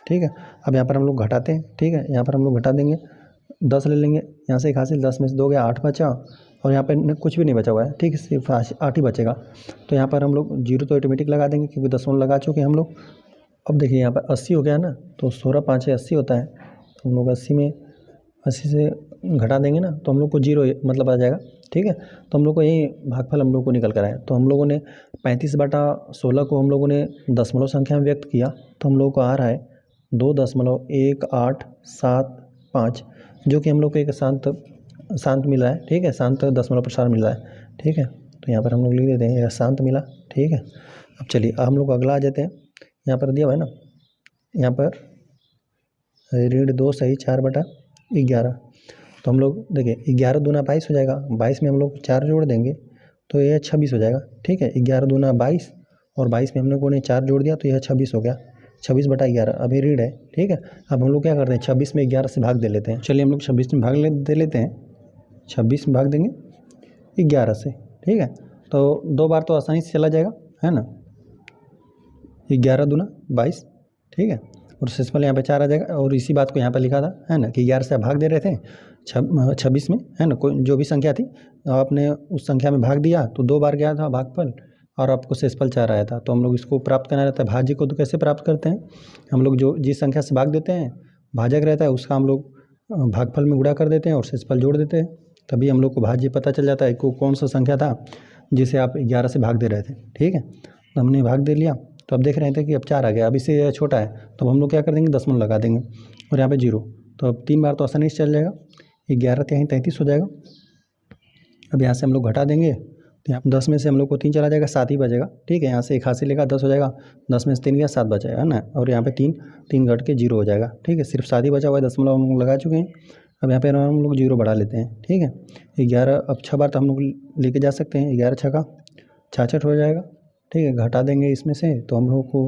ठीक है। अब यहाँ पर हम लोग घटाते हैं, ठीक है। यहाँ पर हम लोग घटा देंगे, 10 ले लेंगे, यहाँ से 1 हासिल, 10 में से 2 गया, 8 बचा, और यहाँ पे कुछ भी नहीं बचा हुआ है, ठीक है, सिर्फ 8 ही बचेगा। तो यहाँ पर हम लोग जीरो तो ऑटोमेटिक लगा देंगे, क्योंकि दशमलव लगा चुके हैं हम लोग। अब देखिए यहाँ पर 80 हो गया ना, तो 16 5 80 होता है, तो हम लोग 80 से घटा देंगे ना, तो हम लोग को जीरो मतलब आ जाएगा, ठीक है। तो हम लोग को यही भागफल हम लोग को निकल कर आया। तो हम लोगों ने 35/16 को हम लोगों ने दशमलव संख्या में व्यक्त किया, तो हम लोग को आ रहा है 2.1875 5, जो कि हम लोग को एक शांत मिला है, ठीक है, शांत दशमलव प्रसार मिला है, ठीक है। तो यहाँ पर हम लोग लिख देते हैं यह शांत मिला, ठीक है। अब चलिए हम लोग अगला आ जाते हैं। यहाँ पर दिया हुआ है ना, यहाँ पर ऋण 2 सही 4/11। तो हम लोग देखिए 11 दूना 22 हो जाएगा, 22 में हम लोग 4 जोड़ देंगे तो यह 26 हो जाएगा, ठीक है। 11 दूना 22 और 22 में हम लोगों ने 4 जोड़ दिया तो यह 26 हो गया, 26/11। अभी ऋण है, ठीक है। अब हम लोग क्या करते हैं, 26 में 11 से भाग दे लेते हैं। चलिए हम लोग 26 में दे लेते हैं, 26 में भाग देंगे 11 से, ठीक है। तो 2 बार तो आसानी से चला जाएगा, है ना। 11 दूना 22, ठीक है, और शेषफल यहाँ पे 4 आ जाएगा। और इसी बात को यहाँ पे लिखा था, है ना, कि 11 से भाग दे रहे थे 26 में, है ना, कोई जो भी संख्या थी आपने उस संख्या में भाग दिया तो 2 बार गया था भागफल और आपको शेषफल 4 आया था। तो हम लोग इसको प्राप्त करना रहता है। भाज्य को तो कैसे प्राप्त करते हैं, हम लोग जो जिस संख्या से भाग देते हैं भाजक रहता है उसका हम लोग भागफल में गुणा कर देते हैं और शेषफल जोड़ देते हैं, तभी हम लोग को भाज्य पता चल जाता है कि कौन सा संख्या था जिसे आप 11 से भाग दे रहे थे, ठीक है। तो हमने भाग दे लिया, तो अब देख रहे थे कि अब 4 आ गया, अब इससे छोटा है तो हम लोग क्या कर देंगे, दशमलव लगा देंगे और यहाँ पे 0। तो अब 3 बार तो आसानी से चल जाएगा, 11 यहीं 33 हो जाएगा। अब यहाँ से हम लोग घटा देंगे तो यहाँ 10 में से हम लोग को 3 चला जाएगा, 7 ही बचेगा, ठीक है। यहाँ से 81 लेगा 10 हो जाएगा, 10 में से 3 गया 7 बचेगा, है ना। और यहाँ पे 3 घट के 0 हो जाएगा, ठीक है। सिर्फ 7 ही बचा हुआ है, दशमलव हम लोग लगा चुके हैं। अब यहाँ पे हम लोग 0 बढ़ा लेते हैं, ठीक है। 11 अब 6 बार तो हम लोग लेके जा सकते हैं, 11 छक्का 66 हो जाएगा, ठीक है। घटा देंगे इसमें से तो हम लोग को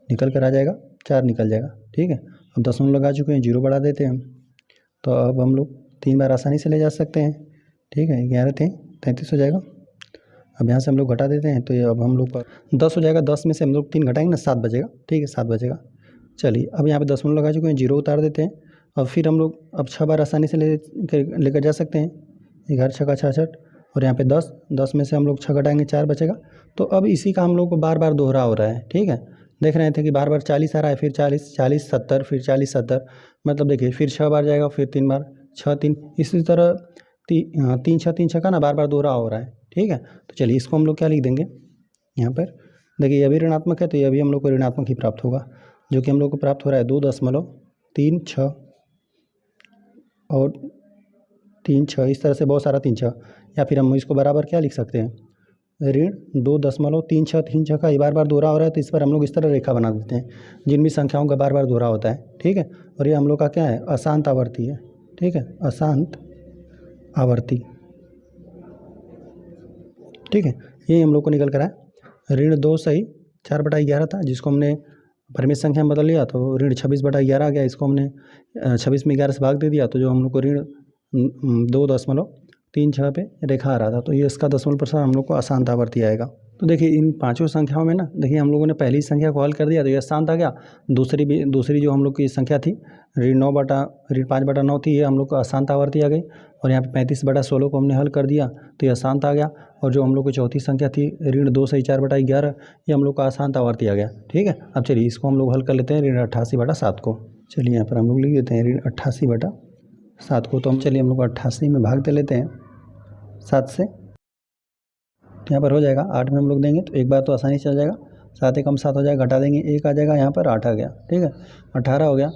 निकल कर आ जाएगा 4 निकल जाएगा, ठीक है। अब दशमलव लगा चुके हैं, 0 बढ़ा देते हैं, तो अब हम लोग 3 बार आसानी से ले जा सकते हैं, ठीक है। 11 थे 33 हो जाएगा। अब यहाँ से हम लोग घटा देते हैं तो ये अब हम लोग पर 10 हो जाएगा, 10 में से हम लोग 3 घटाएंगे ना 7 बचेगा, ठीक है, 7 बचेगा। चलिए अब यहाँ पे दशमलव लगा चुके हैं, 0 उतार देते हैं। अब फिर हम लोग अब 6 बार आसानी से लेकर जा सकते हैं, 11 छक्का 66 और यहाँ पे 10 में से हम लोग 6 घटाएंगे 4 बचेगा। तो अब इसी का हम लोग को बार बार दोहरा हो रहा है, ठीक है। देख रहे थे कि बार बार 40 आ रहा है, फिर 40 40 70 फिर 40 70, मतलब देखिए फिर 6 बार जाएगा, फिर 3 बार 6 3, इसी तरह 3 6 का ना बार बार दोहरा हो रहा है, ठीक है। तो चलिए इसको हम लोग क्या लिख देंगे, यहाँ पर देखिए ये भी ऋणात्मक है तो ये भी हम लोग को ऋणात्मक ही प्राप्त होगा, जो कि हम लोग को प्राप्त हो रहा है 2.36 और 3 6, इस तरह से बहुत सारा 3 6, या फिर हम इसको बराबर क्या लिख सकते हैं, ऋण 2.36 का बार बार दोहरा हो रहा है, तो इस पर हम लोग इस तरह रेखा बना देते हैं जिन भी संख्याओं का बार बार दोहरा होता है, ठीक है। और ये हम लोग का क्या है, अशांत आवर्ती है, ठीक है, अशांत आवर्ती, ठीक है। ये हम लोग को निकल कर आया ऋण 2 सही 4/11 था, जिसको हमने परिमित संख्या में बदल लिया तो ऋण 26/11 आ गया। इसको हमने 26 में 11 से भाग दे दिया तो जो हम लोग को ऋण 2.36 पे रेखा आ रहा था, तो ये इसका दशमलव प्रसार हम लोग को अशांत आवर्ती आएगा। तो देखिए इन पांचों संख्याओं में ना, देखिए हम लोगों ने पहली संख्या को हल कर दिया तो ये अशांत आ गया, दूसरी जो हम लोग की संख्या थी ऋण 5/9 थी, ये हम लोग को अशांत आवर्ती आ गई। और यहाँ पे 35/16 को हमने हल कर दिया तो ये अशांत आ गया। और जो हम लोग की चौथी संख्या थी ऋण 2 सही 4/11, ये हम लोग का अशांत आवर्ती आ गया, ठीक है। अब चलिए इसको हम लोग हल कर लेते हैं ऋण 88/7 को। चलिए यहाँ पर हम लोग लिख देते हैं ऋण 88/7 को। तो हम चलिए हम लोग 88 में भाग दे लेते हैं 7 से, तो यहाँ पर हो जाएगा 8 में हम लोग देंगे तो एक बार तो आसानी से चल जाएगा, 7 एकम 7 हो जाएगा, घटा देंगे 1 आ जाएगा, यहाँ पर 8 आ गया, ठीक है, 18 हो गया।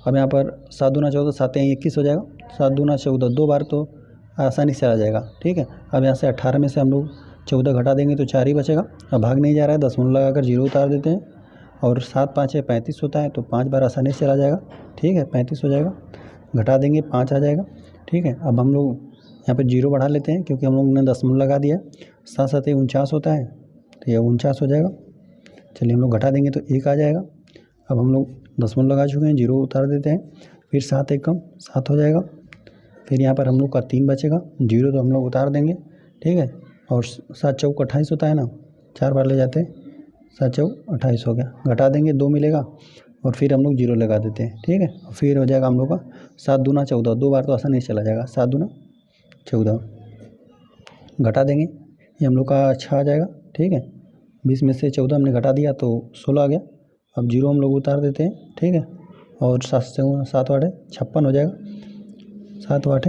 अब यहाँ पर 7 दूना 14, 7 यहाँ 21 हो जाएगा, 7 दूना 14, 2 बार तो आसानी से आ जाएगा, ठीक है। अब यहाँ से 18 में से हम लोग 14 घटा देंगे तो 4 ही बचेगा। अब भाग नहीं जा रहा है, दशमलव लगाकर 0 उतार देते हैं और 7 5 है 35 होता है, तो 5 बार आसानी से चला जाएगा, ठीक है, 35 हो जाएगा। घटा देंगे 5 आ जाएगा, ठीक है। अब हम लोग यहाँ पे 0 बढ़ा लेते हैं क्योंकि हम लोग ने दशमलव लगा दिया, 7 7 49 होता है तो यह 49 हो जाएगा। चलिए हम लोग घटा देंगे तो 1 आ जाएगा। अब हम लोग दशमलव लगा चुके हैं, 0 उतार देते हैं, फिर 7 एकम 7 हो जाएगा, फिर यहाँ पर हम लोग का 3 बचेगा, 0 तो हम लोग उतार देंगे, ठीक है। और 7 चौक 28 होता है ना, 4 बार ले जाते हैं, 7 चौक 28 हो गया, घटा देंगे 2 मिलेगा और फिर हम लोग 0 लगा देते हैं, ठीक है। और फिर हो जाएगा हम लोग का 7 दूना 14, 2 बार तो आसानी से चला जाएगा, 7 दूना 14, घटा देंगे ये हम लोग का 6 आ जाएगा, ठीक है। 20 में से 14 हमने घटा दिया तो 16 आ गया। अब 0 हम लोग उतार देते हैं, ठीक है। और 7 से 7 8 56 हो जाएगा, 7 8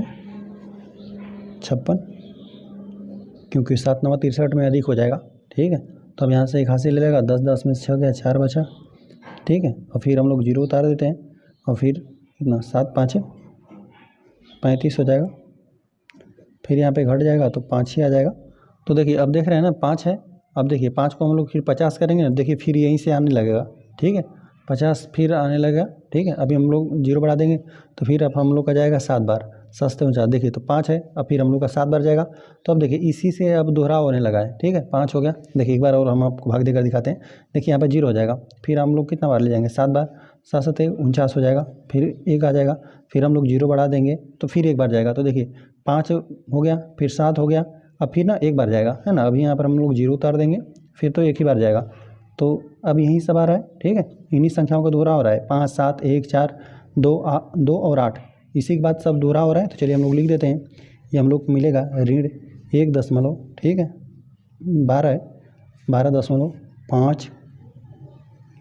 56, क्योंकि 7 9 63 में अधिक हो जाएगा, ठीक है। तो अब यहाँ से 81 ले लेगा, 10 10 में से 6 गया, 4 बचा, ठीक है। और फिर हम लोग 0 उतार देते हैं और फिर कितना 7 5 35 हो जाएगा। फिर यहाँ पे घट जाएगा तो 5 ही आ जाएगा। तो देखिए अब देख रहे हैं ना 5 है। अब देखिए 5 को हम लोग फिर 50 करेंगे ना, देखिए फिर यहीं से आने लगेगा, ठीक है, 50 फिर आने लगेगा, ठीक है। अभी हम लोग 0 बढ़ा देंगे तो फिर अब हम लोग का जाएगा 7 बार, सस्ते में 4, देखिए तो 5 है, अब फिर हम लोग का 7 बार जाएगा। तो अब देखिए इसी से अब दोहराव होने लगा है, ठीक है, 5 हो गया। देखिए एक बार और हम आपको भाग देकर दिखाते हैं। देखिए यहाँ पर 0 हो जाएगा, फिर हम लोग कितना बार ले जाएंगे, 7 बार, 7 7 49 हो जाएगा, फिर 1 आ जाएगा, फिर हम लोग 0 बढ़ा देंगे तो फिर 1 बार जाएगा। तो देखिए 5 हो गया, फिर 7 हो गया, अब फिर ना 1 बार जाएगा, है ना। अभी यहाँ पर हम लोग 0 उतार देंगे, फिर तो 1 ही बार जाएगा। तो अब यही सब आ रहा है, ठीक है, इन्हीं संख्याओं का दोहरा हो रहा है, 5 7 1 4 2 और 8, इसी के बाद सब दोहरा हो रहा है। तो चलिए हम लोग लिख देते हैं, ये हम लोग को मिलेगा ऋण 1 दशमलव, ठीक है, 12 है, 12.5,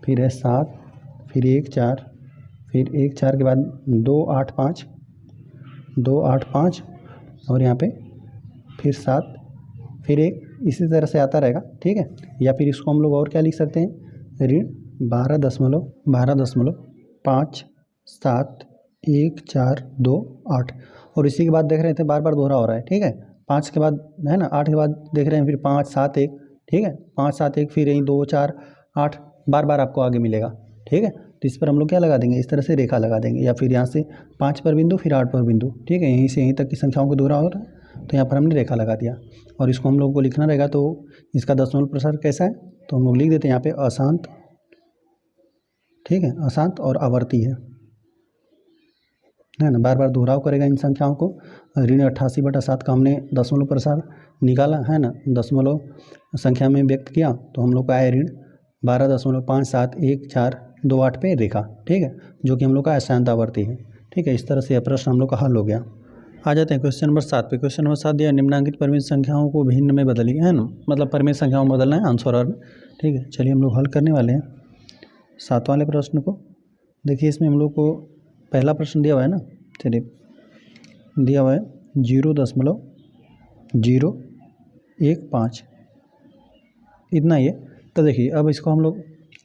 फिर है 7, फिर 1 4, फिर 1 4 के बाद 2 8 5, 2 8 5 और यहाँ पे फिर 7, फिर 1, इसी तरह से आता रहेगा, ठीक है। या फिर इसको हम लोग और क्या लिख सकते हैं, ऋण 12.5 7 1 4 2 8, और इसी के बाद देख रहे थे बार बार दोहरा हो रहा है, ठीक है। 5 के बाद है ना, 8 के बाद देख रहे हैं फिर 5 7 1, ठीक है, 5 7 1, फिर यहीं 2 4 8, बार बार आपको आगे मिलेगा, ठीक है। तो इस पर हम लोग क्या लगा देंगे, इस तरह से रेखा लगा देंगे, या फिर यहाँ से 5 पर बिंदु, फिर 8 पर बिंदु, ठीक है, यहीं से यहीं तक की संख्याओं को दोहरा हो रहा है। तो यहाँ पर हमने रेखा लगा दिया, और इसको हम लोग को लिखना रहेगा। तो इसका दशमलव प्रसार कैसा है, तो हम लोग लिख देते हैं यहाँ पे अशांत, ठीक है, अशांत और आवर्ती है ना, बार बार दोहराव करेगा इन संख्याओं को। ऋण 88/7 का हमने दशमलव प्रसार निकाला है ना, दशमलव संख्या में व्यक्त किया, तो हम लोग का आया ऋण 12.57142 पे रेखा, ठीक है, जो कि हम लोग का अशांत आवर्ती है, ठीक है। इस तरह से यह प्रश्न हम लोग का हल हो गया। आ जाते हैं क्वेश्चन नंबर 7 पे। क्वेश्चन नंबर 7 दिया, निम्नांकित परिमित संख्याओं को भिन्न में बदलिए, है ना, मतलब परिमित संख्याओं में बदलना है आंसर और में, ठीक है। चलिए हम लोग हल करने वाले हैं 7 वाले प्रश्न को। देखिए इसमें हम लोग को पहला प्रश्न दिया हुआ है ना, चलिए दिया हुआ है 0.015, इतना ही है। तो देखिए अब इसको हम लोग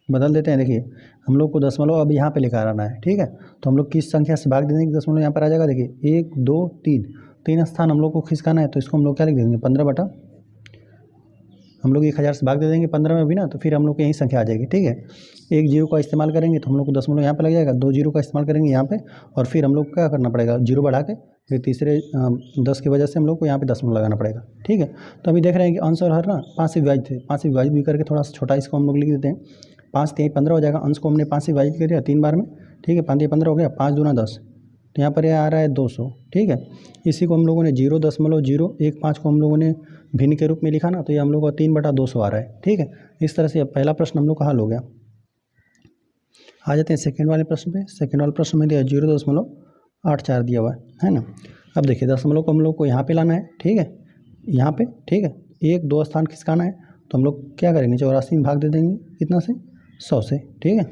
बदल देते हैं। देखिए हम लोग को दशमलव अब यहाँ पे लेकर आना है, ठीक है। तो हम लोग किस संख्या से भाग दे देंगे, दशमलव यहाँ पर आ जाएगा। देखिए 1 2 3, 3 स्थान हम लोग को खिसकाना है, तो इसको हम लोग क्या लिख देंगे, 15 हम लोग 1000 से भाग दे देंगे 15 में भी ना, तो फिर हम लोग को यही संख्या आ जाएगी, ठीक है। 1 0 का इस्तेमाल करेंगे तो हम लोग को दशमलव यहाँ पे लग जाएगा, 2 0 का इस्तेमाल करेंगे यहाँ पे, और फिर हम लोग क्या करना पड़ेगा, 0 बढ़ा के फिर तीसरे 10 की वजह से हम लोग को यहाँ पे दशमलव लगाना पड़ेगा, ठीक है। तो अभी देख रहे हैं कि अंश और हर ना 5 से विभाजित थे, 5 से विभाजित भी करके थोड़ा सा छोटा इसको हम लोग लिख देते हैं। 5 3 15 हो जाएगा, अंश को हमने 5 से विभाजित कर दिया 3 बार में, ठीक है, 5 15 हो गया, 5 दूना 10, तो यहाँ पर यह आ रहा है 200, ठीक है। इसी को हम लोगों ने 0.015 को हम लोगों ने भिन्न के रूप में लिखा ना, तो ये हम लोग का 3/200 आ रहा है, ठीक है। इस तरह से पहला प्रश्न हम लोग का हल हो गया। आ जाते हैं सेकंड वाले प्रश्न पे। सेकंड वाले प्रश्न में दिया 0.84 दिया हुआ है ना। अब देखिए दशमलव को हम लोग को यहाँ पे लाना है, ठीक है, यहाँ पे, ठीक है, 1 2 स्थान खिसकाना है, तो हम लोग क्या करेंगे, 84 में भाग दे देंगे कितना से, 100 से, ठीक है।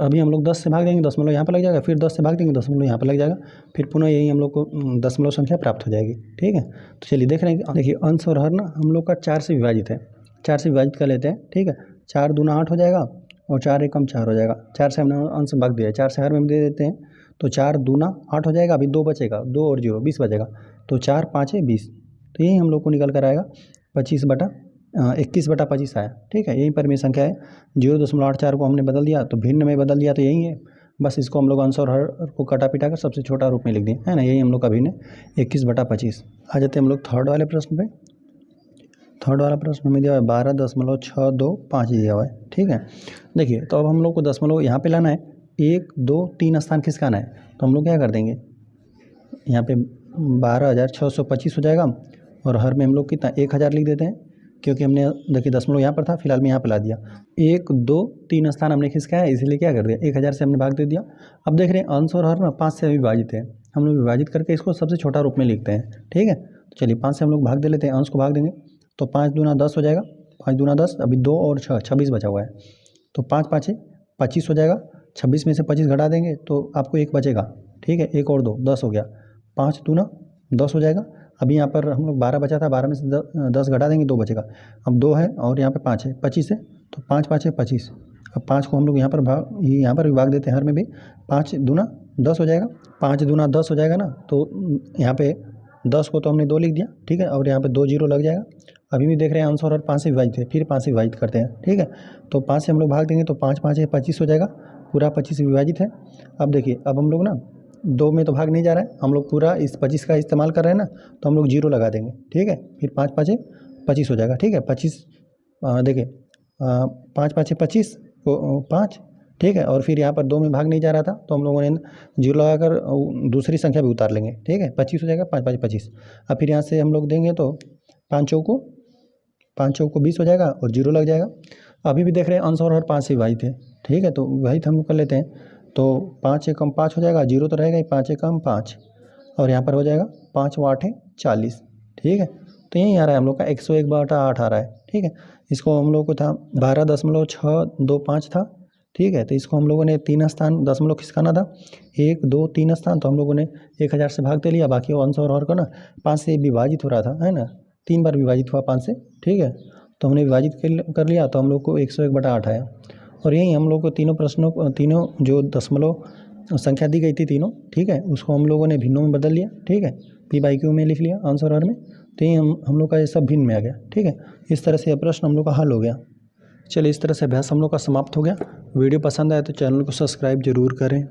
अभी हम लोग 10 से भाग देंगे, दशमलव यहाँ पर लग जाएगा, फिर 10 से भाग देंगे, दशमलव यहाँ पर लग जाएगा, फिर पुनः यही हम लोग को दशमलव संख्या प्राप्त हो जाएगी, ठीक है। तो चलिए देख रहे हैं कि देखिए अंश और हर ना हम लोग का 4 से विभाजित है, 4 से विभाजित कर लेते हैं, ठीक है। 4 दूना 8 हो जाएगा और 4 एकम 4 हो जाएगा। 4 से हमने अंश भाग दिया है, 4 से हर में दे देते हैं, तो 4 दूना 8 हो जाएगा, अभी 2 बचेगा, 2 और 0 20 बचेगा, तो 4 5 20, तो यही हम लोग को निकल कर आएगा 21/25 आया, ठीक है। यही परिमेय संख्या है। 0.84 को हमने बदल दिया, तो भिन्न में बदल दिया, तो यही है, बस इसको हम लोग अंश और हर को कटा पिटा कर सबसे छोटा रूप में लिख दिए, है ना, यही हम लोग का भिन्न 21/25। आ जाते हैं हम लोग थर्ड वाले प्रश्न पे। थर्ड वाला प्रश्न में दिया हुआ है 12.625 दिया हुआ है, ठीक है। देखिए तो अब हम लोग को दशमलव यहाँ पे लाना है, 1 2 3 स्थान खिसकाना है, तो हम लोग क्या कर देंगे, यहाँ पे 12,625 हो जाएगा, और हर में हम लोग कितना 1000 लिख देते हैं, क्योंकि हमने देखिए दशमलव यहाँ पर था, फिलहाल में यहाँ पर ला दिया। 1 2 3 स्थान हमने खिसकाया, इसीलिए क्या कर दिया, 1000 से हमने भाग दे दिया। अब देख रहे हैं अंश और हर ना 5 से विभाजित है, हम लोग विभाजित करके इसको सबसे छोटा रूप में लिखते हैं, ठीक है। तो चलिए 5 से हम लोग भाग दे लेते हैं, अंश को भाग देंगे, तो 5 दूना 10 हो जाएगा, 5 दूना 10, अभी 2 और 6 26 बचा हुआ है, तो 5 5 25 हो जाएगा। 26 में से 25 घटा देंगे तो आपको 1 बचेगा, ठीक है, 1 और 2 10 हो गया, 5 दूना 10 हो जाएगा, अभी यहाँ पर हम लोग 12 बचा था, 12 में से 10 घटा देंगे 2 बचेगा। अब 2 है और यहाँ पे 5 है, 25 है, तो 5 5 है 25। अब 5 को हम लोग यहाँ पर यहाँ पर भी भाग देते हैं हर में भी। 5 दूना 10 हो जाएगा, 5 दूना 10 हो जाएगा ना। तो यहाँ पे 10 को तो हमने 2 लिख दिया, ठीक है, और यहाँ पे 2 जीरो लग जाएगा। अभी भी देख रहे हैं आंसर और 5 से विभाजित है, फिर 5 से विभाजित करते हैं, ठीक है। तो 5 से हम लोग भाग देंगे तो 5 5 है 25 हो जाएगा, पूरा 25 से विभाजित है। अब देखिए, अब हम लोग ना 2 में तो भाग नहीं जा रहा है, हम लोग पूरा इस 25 का इस्तेमाल कर रहे हैं ना, तो हम लोग जीरो लगा देंगे, ठीक है। फिर 5 5 है 25 हो जाएगा, ठीक है। 25 देखिए 5 5 है 25 को 5, ठीक है। और फिर यहाँ पर 2 में भाग नहीं जा रहा था, तो हम लोगों ने जीरो लगाकर दूसरी संख्या भी उतार लेंगे, ठीक है। 25 हो जाएगा, 5 5 25। अब फिर यहाँ से हम लोग देंगे तो 5 चौको 20 हो जाएगा और जीरो लग जाएगा। अभी भी देख रहे हैं आंसर और 5 से विभाजित है, ठीक है। तो विभाजित हम लोग कर लेते हैं, तो 5 से कम 5 हो जाएगा, जीरो तो रहेगा ही, 5 से कम 5, और यहाँ पर हो जाएगा 5 8 है 40, ठीक है। तो यही आ रहा है हम लोग का 101/8 आ रहा है, ठीक है। इसको हम लोग को था 12.625 था, ठीक है। तो इसको हम लोगों ने 3 स्थान दशमलव खिसकाना था, 1 2 3 स्थान, तो हम लोगों ने 1000 से भाग दे लिया। बाकी आंसर और को ना 5 से विभाजित हो रहा था, है ना, 3 बार विभाजित हुआ 5 से, ठीक है। तो हमने विभाजित कर लिया, तो हम लोग को 101/8 आया। और यही हम लोग को तीनों जो दशमलव संख्या दी गई थी तीनों, ठीक है, उसको हम लोगों ने भिन्नों में बदल लिया, ठीक है। P/Q में लिख लिया आंसर और में, तो यही हम लोग का ये सब भिन्न में आ गया, ठीक है। इस तरह से यह प्रश्न हम लोग का हल हो गया। चलिए, इस तरह से अभ्यास हम लोग का समाप्त हो गया। वीडियो पसंद आए तो चैनल को सब्सक्राइब जरूर करें।